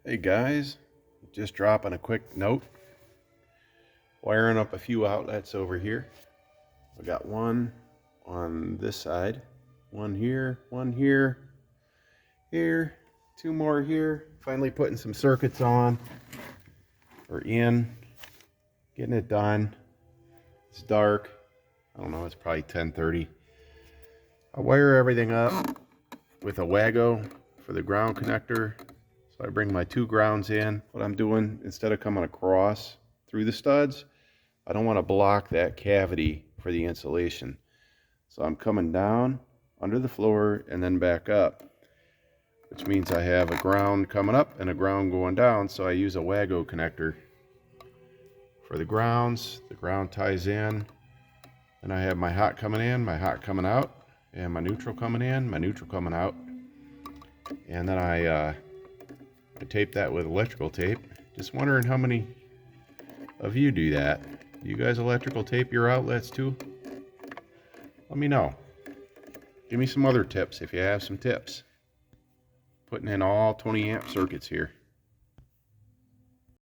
Hey guys, just dropping a quick note. Wiring up a few outlets over here. I got one on this side, one here, here, two more here. Finally putting some circuits on or in, getting it done. It's dark. I don't know, it's probably 10:30. I wire everything up with a Wago for the ground connector. So I bring my two grounds in. What I'm doing, instead of coming across through the studs, I don't want to block that cavity for the insulation. So I'm coming down under the floor and then back up, which means I have a ground coming up and a ground going down. So I use a Wago connector for the grounds. The ground ties in. Then I have my hot coming in, my hot coming out, and my neutral coming in, my neutral coming out. And then I tape that with electrical tape. Just wondering how many of you do that. Do you guys electrical tape your outlets too? Let me know. Give me some other tips if you have some tips. Putting in all 20 amp circuits here.